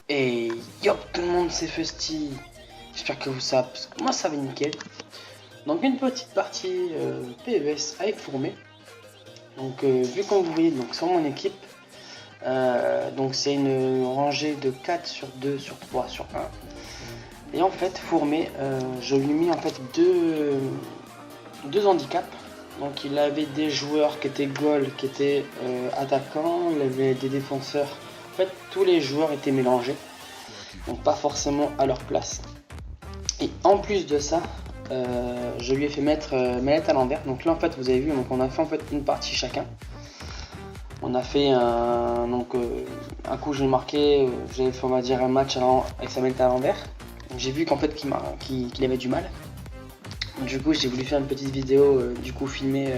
Et yo tout le monde, c'est Fusty. J'espère que vous savez, parce que moi ça va nickel. Donc une petite partie PES avec Fourmé. Donc vu comme vous voyez, donc sur mon équipe, donc c'est une rangée de 4 sur 2 sur 3 sur 1. Et en fait Fourmé, je lui ai mis en fait deux handicaps. Donc il avait des joueurs qui étaient goal, qui étaient attaquants, il avait des défenseurs. En fait tous les joueurs étaient mélangés, donc pas forcément à leur place. Et en plus de ça, je lui ai fait mettre manette à l'envers. Donc là en fait vous avez vu, donc on a fait en fait une partie chacun. On a fait un coup j'ai marqué, j'avais fait on va dire un match avec sa manette à l'envers. J'ai vu qu'en fait qu'il avait du mal. Du coup j'ai voulu faire une petite vidéo du coup filmée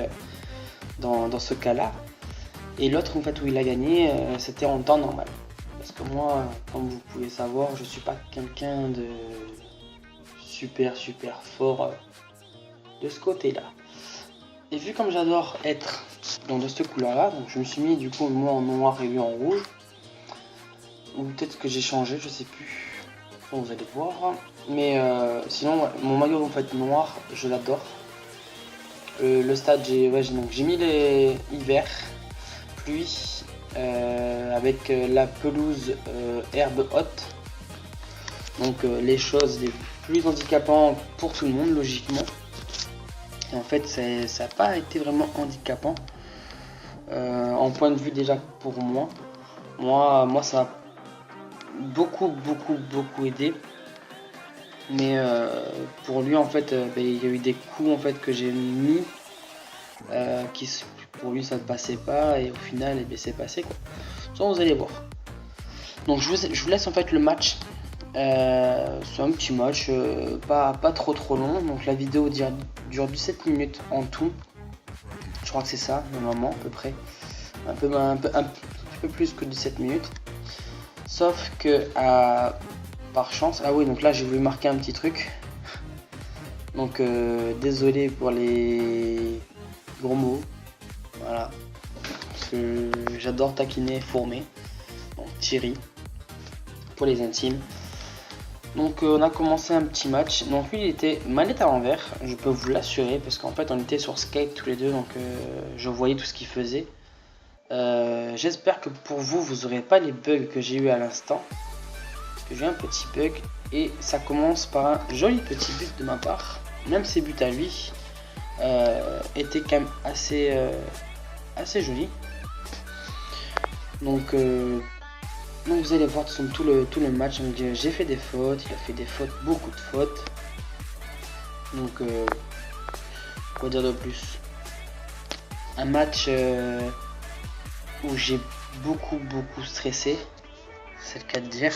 dans ce cas là. Et l'autre en fait où il a gagné c'était en temps normal. Parce que moi comme vous pouvez savoir je suis pas quelqu'un de super fort de ce côté là. Et vu comme j'adore être de cette couleur là, donc je me suis mis du coup moi en noir et lui en rouge. Ou peut-être que j'ai changé, je sais plus. Bon, vous allez voir. Mais sinon ouais, mon maillot en fait noir je l'adore. Le stade j'ai mis les hiver, pluie, avec la pelouse herbe haute. Donc les choses les plus handicapantes pour tout le monde logiquement. Et en fait ça n'a pas été vraiment handicapant en point de vue déjà pour moi. Moi ça m'a beaucoup aidé. Mais pour lui en fait il y a eu des coups en fait que j'ai mis qui pour lui ça ne passait pas et au final c'est passé quoi. Ça vous allez voir. Donc je vous laisse en fait le match. C'est un petit match pas trop long. Donc la vidéo dure 17 minutes en tout. Je crois que c'est ça normalement à peu près. Un petit peu plus que 17 minutes. Sauf que par chance, ah oui donc là j'ai voulu marquer un petit truc. Donc désolé pour les gros mots. Voilà. Parce que j'adore taquiner Fourmé. Donc Thierry. Pour les intimes. Donc on a commencé un petit match. Donc lui il était manette à l'envers, je peux vous l'assurer, parce qu'en fait on était sur Skype tous les deux, donc je voyais tout ce qu'il faisait. J'espère que pour vous, vous n'aurez pas les bugs que j'ai eu à l'instant. Parce que j'ai un petit bug et ça commence par un joli petit but de ma part. Même ses buts à lui étaient quand même assez jolis. Donc vous allez voir tout le match. J'ai fait des fautes, il a fait des fautes, beaucoup de fautes. Donc quoi dire de plus? Un match où j'ai beaucoup stressé, c'est le cas de dire.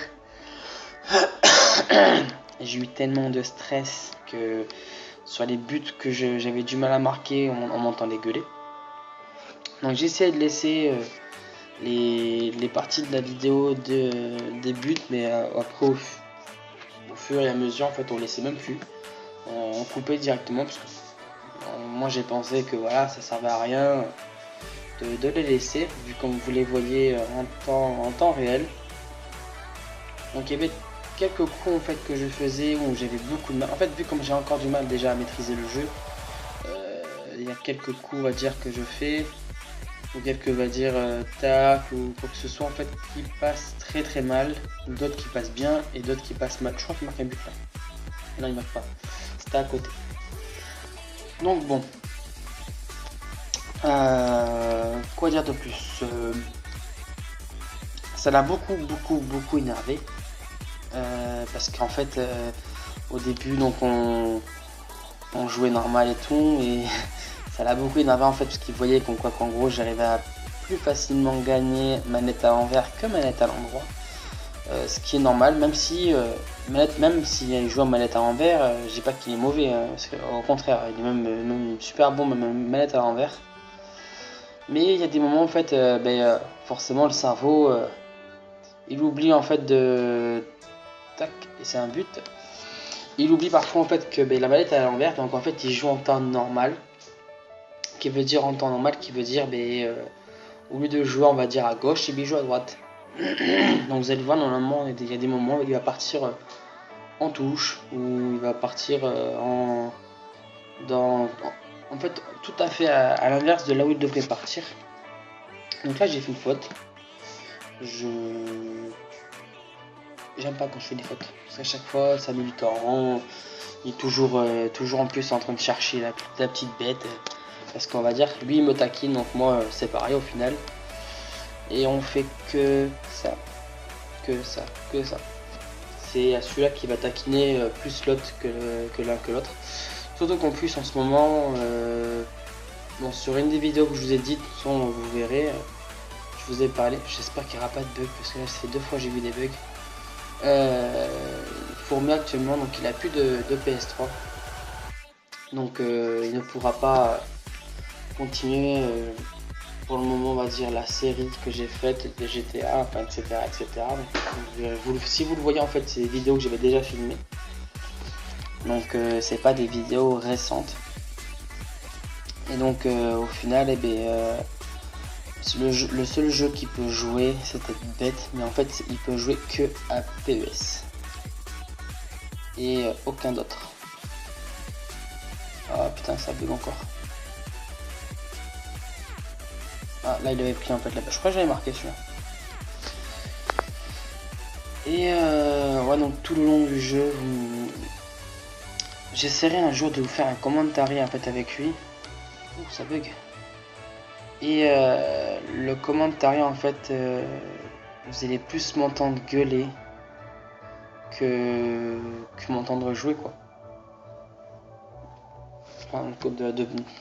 J'ai eu tellement de stress que sur les buts que j'avais du mal à marquer, on m'entendait gueuler. Donc j'ai essayé de laisser les parties de la vidéo des buts, mais après au fur et à mesure en fait on laissait même plus, on coupait directement parce que moi j'ai pensé que voilà ça servait à rien de les laisser vu comme vous les voyez en temps réel. Donc il y avait quelques coups en fait que je faisais où j'avais beaucoup de mal, en fait vu comme j'ai encore du mal déjà à maîtriser le jeu, il y a quelques coups on va dire que je fais ou quelques va dire tac ou quoi que ce soit en fait qui passent très mal, d'autres qui passent bien et d'autres qui passent mal. Je crois qu'il marque un but là. Non il marque pas, c'était à côté. Donc bon, quoi dire de plus, ça l'a beaucoup énervé parce qu'en fait au début donc on jouait normal et tout et ça l'a beaucoup énervé en fait parce qu'il voyait qu'en gros j'arrivais à plus facilement gagner manette à l'envers que manette à l'endroit, ce qui est normal, même si il joue en manette à l'envers, je dis pas qu'il est mauvais, au contraire il est même super bon même manette à l'envers. Mais il y a des moments en fait forcément le cerveau il oublie en fait de tac et c'est un but. Il oublie parfois en fait que la manette est à l'envers, donc en fait il joue en temps normal. Qui veut dire au lieu de jouer on va dire à gauche, il joue à droite. Donc vous allez voir, normalement il y a des moments où il va partir en touche, ou il va partir en fait tout à fait à l'inverse de là où il devrait partir. Donc là j'ai fait une faute. J'aime pas quand je fais des fautes, parce qu'à chaque fois ça met du temps. Il est toujours en plus en train de chercher la petite bête, parce qu'on va dire lui il me taquine, donc moi c'est pareil au final. Et on fait que ça. C'est celui-là qui va taquiner plus l'autre que l'un que l'autre. Surtout qu'en plus en ce moment, bon, sur une des vidéos que je vous ai dites, vous verrez, je vous ai parlé, j'espère qu'il n'y aura pas de bug, parce que là ça fait 2 fois que j'ai vu des bugs. Fourmi actuellement, donc il a plus de PS3, donc il ne pourra pas continuer pour le moment, on va dire, la série que j'ai faite de GTA, enfin, etc. Donc, si vous le voyez, en fait, c'est des vidéos que j'avais déjà filmées. Donc, c'est pas des vidéos récentes. Et donc, au final, le seul jeu qui peut jouer, c'est peut-être bête, mais en fait, il peut jouer que à PES. Et aucun d'autre. Ah putain, ça bug encore. Ah, là il avait pris un peu de la... Je crois que j'avais marqué celui-là. Et ouais, donc tout le long du jeu, j'essaierai un jour de vous faire un commentary en fait avec lui. Ouh, ça bug. Et le commentary en fait, vous allez plus m'entendre gueuler que m'entendre jouer, quoi. Enfin,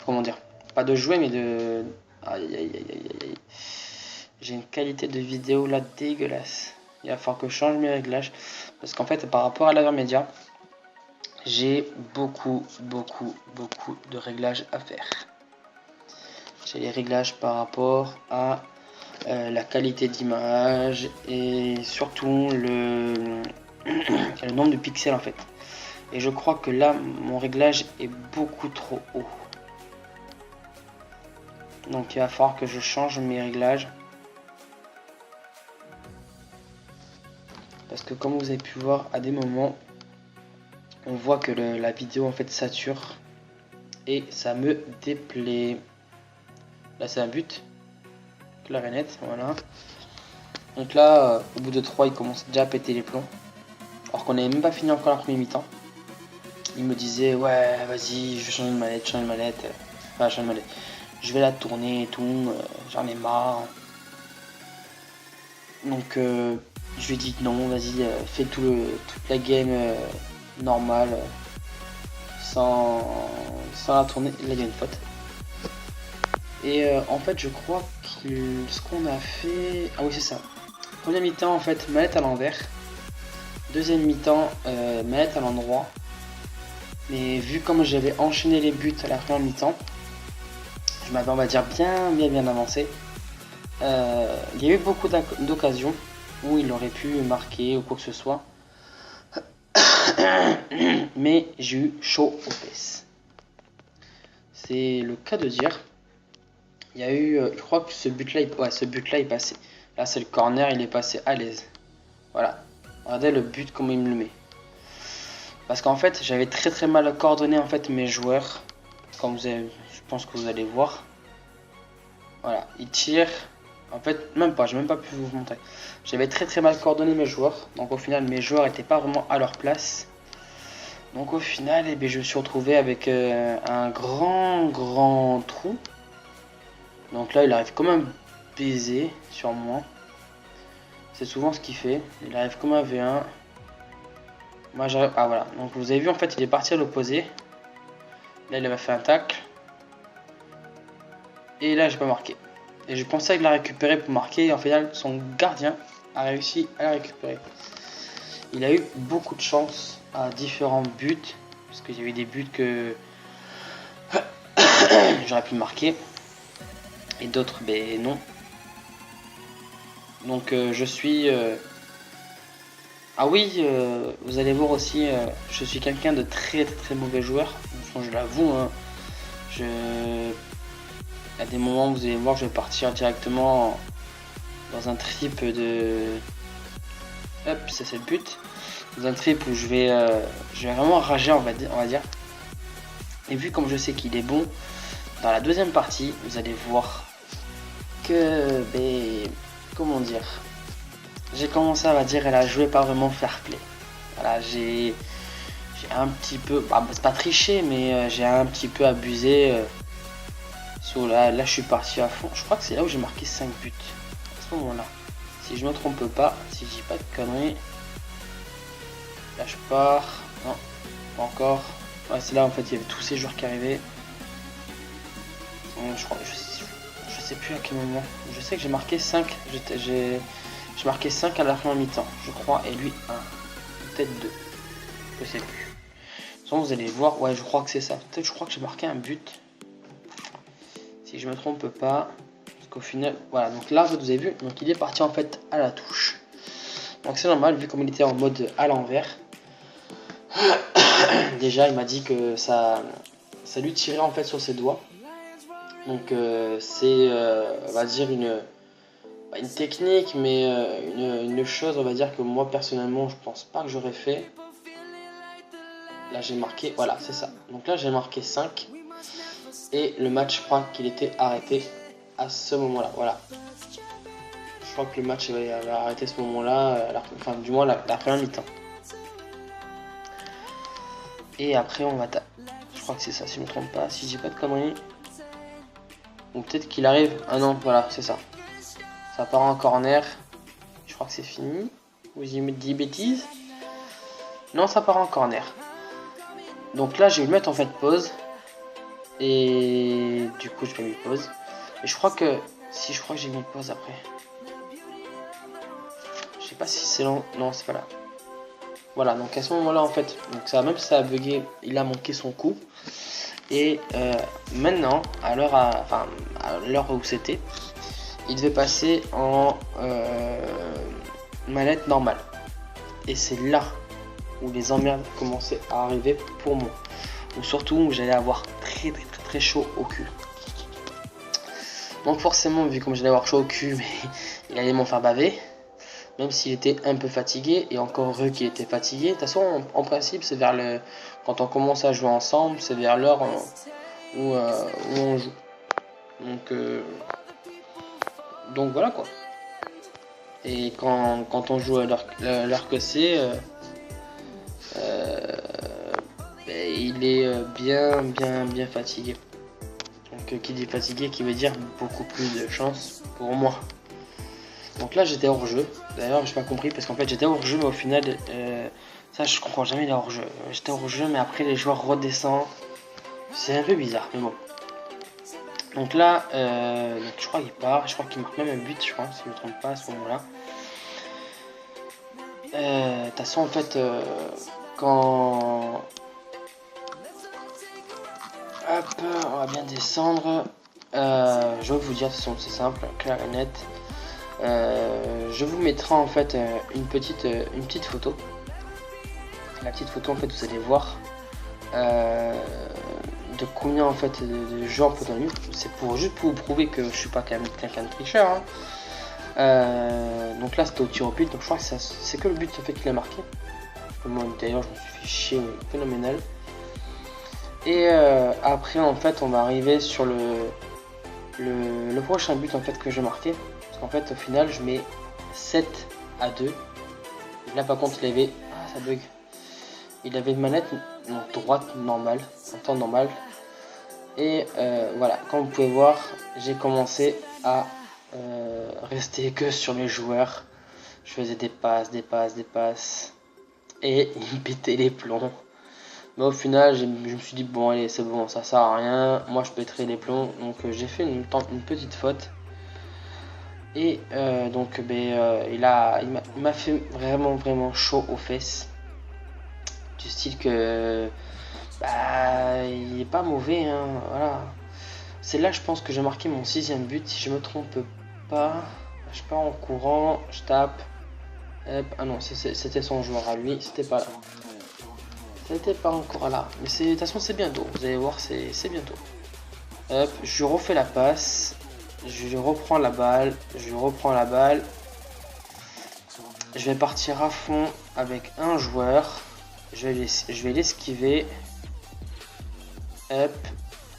comment dire, pas de jouer, mais de... Aïe. J'ai une qualité de vidéo là dégueulasse. Il va falloir que je change mes réglages, parce qu'en fait par rapport à l'Avermedia, j'ai beaucoup de réglages à faire. J'ai les réglages par rapport à la qualité d'image et surtout le nombre de pixels en fait. Et je crois que là mon réglage est beaucoup trop haut. Donc il va falloir que je change mes réglages. Parce que comme vous avez pu voir, à des moments, on voit que la vidéo en fait sature. Et ça me déplaît. Là c'est un but. Clarinette, voilà. Donc là, au bout de 3, il commence déjà à péter les plombs. Alors qu'on n'avait même pas fini encore la première mi-temps. Il me disait, ouais, vas-y, je vais changer de manette, Enfin, changer de manette. Je vais la tourner et tout, j'en ai marre. Donc je lui ai dit non, vas-y, fais toute la game normale, sans la tourner. Là il y a une faute. Et en fait je crois que ce qu'on a fait... Ah oui c'est ça. Première mi-temps en fait manette à l'envers. Deuxième mi-temps manette à l'endroit. Mais vu comme j'avais enchaîné les buts à la première mi-temps, je m'avais on va dire bien avancé. Il y a eu beaucoup d'occasions où il aurait pu marquer ou quoi que ce soit. Mais j'ai eu chaud aux fesses. C'est le cas de dire. Il y a eu, je crois que ce but là est passé. Là c'est le corner, il est passé à l'aise. Voilà. Regardez le but comment il me le met. Parce qu'en fait j'avais très mal coordonné en fait mes joueurs. Comme je pense que vous allez voir. Voilà, il tire. En fait, même pas, j'ai même pas pu vous montrer. J'avais très mal coordonné mes joueurs. Donc au final, mes joueurs n'étaient pas vraiment à leur place. Donc au final, je me suis retrouvé avec un grand trou. Donc là, il arrive comme un baiser sur moi. C'est souvent ce qu'il fait. Il arrive comme un V1. Moi, j'arrive... Ah voilà. Donc vous avez vu, en fait, il est parti à l'opposé. Là, il avait fait un tacle. Et là, j'ai pas marqué. Et je pensais qu'il la récupérer pour marquer. Et en final, son gardien a réussi à la récupérer. Il a eu beaucoup de chance à différents buts. Parce qu'il y a eu des buts que j'aurais pu marquer. Et d'autres, ben non. Donc je suis... Ah oui, vous allez voir aussi, je suis quelqu'un de très mauvais joueur. Enfin, je l'avoue, hein. À des moments, vous allez voir, je vais partir directement dans un trip de... Hop, ça c'est le but. Dans un trip où je vais vraiment rager, on va dire. Et vu comme je sais qu'il est bon, dans la deuxième partie, vous allez voir que... comment dire, j'ai commencé, on va dire, à jouer pas vraiment fair play. Voilà, j'ai un petit peu, c'est pas triché, mais j'ai un petit peu abusé. Là, je suis parti à fond. Je crois que c'est là où j'ai marqué 5 buts. À ce moment-là. Si je me trompe pas, si je dis pas de conneries. Là, je pars. Non, pas encore. Ouais, c'est là en fait, il y avait tous ces joueurs qui arrivaient. Je sais plus à quel moment. Je sais que j'ai marqué 5. J'ai marqué 5 à la fin mi-temps, je crois. Et lui, 1. Peut-être 2. Je sais plus. De toute façon, vous allez voir. Ouais, je crois que c'est ça. Peut-être, je crois que j'ai marqué un but. Si je me trompe pas, parce qu'au final, voilà, donc là, vous avez vu, donc il est parti en fait à la touche. Donc c'est normal, vu comme il était en mode à l'envers. Déjà, il m'a dit que ça lui tirait en fait sur ses doigts. Donc c'est, on va dire, une technique, mais une chose, on va dire, que moi, personnellement, je pense pas que j'aurais fait. Là, j'ai marqué, voilà, c'est ça. Donc là, j'ai marqué 5. Et le match, je crois qu'il était arrêté à ce moment-là. Voilà. Je crois que le match avait arrêté à ce moment-là, enfin du moins la première mi-temps. Et après on va je crois que c'est ça si je me trompe pas, si j'ai pas de conneries. Ou peut-être qu'il arrive. Ah non, voilà, c'est ça. Ça part en corner. Je crois que c'est fini. Ou j'y dis bêtises. Non, ça part en corner. Donc là, je vais mettre en fait pause. Et du coup, je vais mettre pause. Et je crois que j'ai mis pause après. Je sais pas si c'est long. Non, c'est pas là. Voilà, donc à ce moment-là, en fait, donc ça, même si ça a bugué, il a manqué son coup. Et maintenant, à l'heure où c'était, il devait passer en manette normale. Et c'est là où les emmerdes commençaient à arriver pour moi. Ou surtout où j'allais avoir très chaud au cul. Donc forcément, vu comme j'allais avoir chaud au cul, mais il allait m'en faire baver. Même s'il était un peu fatigué, et encore heureux qu'il était fatigué. De toute façon, en principe, c'est vers quand on commence à jouer ensemble, c'est vers l'heure où on joue. Donc voilà quoi. Et quand on joue à l'heure que c'est, il est bien fatigué. Donc qui dit fatigué, qui veut dire beaucoup plus de chance pour moi. Donc là j'étais hors jeu. D'ailleurs j'ai pas compris parce qu'en fait j'étais hors jeu, mais au final ça je comprends jamais les hors jeu. J'étais hors jeu, mais après les joueurs redescendent. C'est un peu bizarre, mais bon. Donc là je crois qu'il part, je crois qu'il marque même un but, je crois, si je me trompe pas à ce moment-là. De toute façon en fait quand... Hop, on va bien descendre. Je vais vous dire, de toute façon c'est simple, clair et net. Je vous mettrai en fait une petite photo. La petite photo en fait vous allez voir de combien en fait de gens peut donner. C'est juste pour vous prouver que je suis pas quelqu'un de tricheur. Donc là c'était au tir au but, donc je crois que c'est que le but en fait qu'il a marqué. Moi d'ailleurs je me suis fait chier phénoménal. Et après en fait on va arriver sur le prochain but en fait que j'ai marqué. Parce qu'en fait au final je mets 7-2. Là par contre il avait... Ah ça bug. Il avait une manette droite normale, en temps normal. Et voilà, comme vous pouvez voir, j'ai commencé à rester que sur les joueurs. Je faisais des passes. Et il pétait les plombs. Mais au final, je me suis dit, bon allez, c'est bon, ça sert à rien. Moi je pèterai les plombs. Donc j'ai fait une petite faute. Et donc il m'a fait vraiment chaud aux fesses. Du style que il est pas mauvais, hein, voilà. C'est là je pense que j'ai marqué mon 6ème but, si je me trompe pas. Je pars en courant, je tape. Hop, ah non, c'était son joueur à lui, c'était pas là. C'était pas encore là, mais de toute façon c'est bientôt, vous allez voir, c'est bientôt. Hop, je refais la passe. Je reprends la balle. Je reprends la balle. Je vais partir à fond avec un joueur. Je vais l'esquiver. Hop.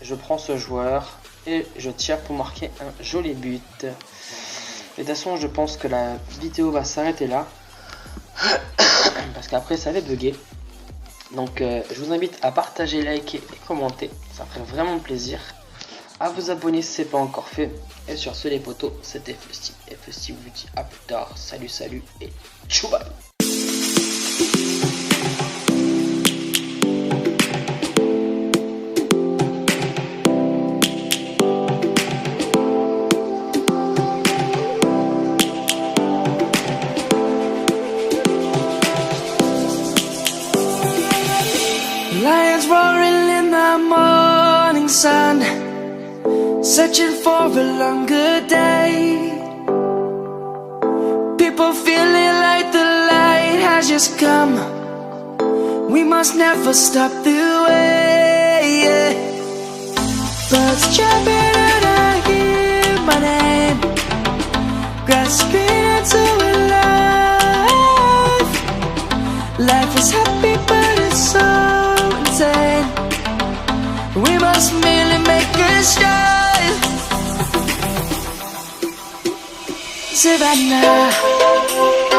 Je prends ce joueur. Et je tire pour marquer un joli but. De toute façon, je pense que la vidéo va s'arrêter là. Parce qu'après, ça va bugger. Donc, je vous invite à partager, liker et commenter. Ça ferait vraiment plaisir. À vous abonner si ce n'est pas encore fait. Et sur ce, les potos, c'était FST. FST vous dit à plus tard. Salut, salut et tchou bye. Lions roaring in the morning sun, searching for a longer day. People feeling like the light has just come. We must never stop the way. Birds jumping and I hear my name, grasping into a life. Life is happy but it's so we must merely make a start. Savannah.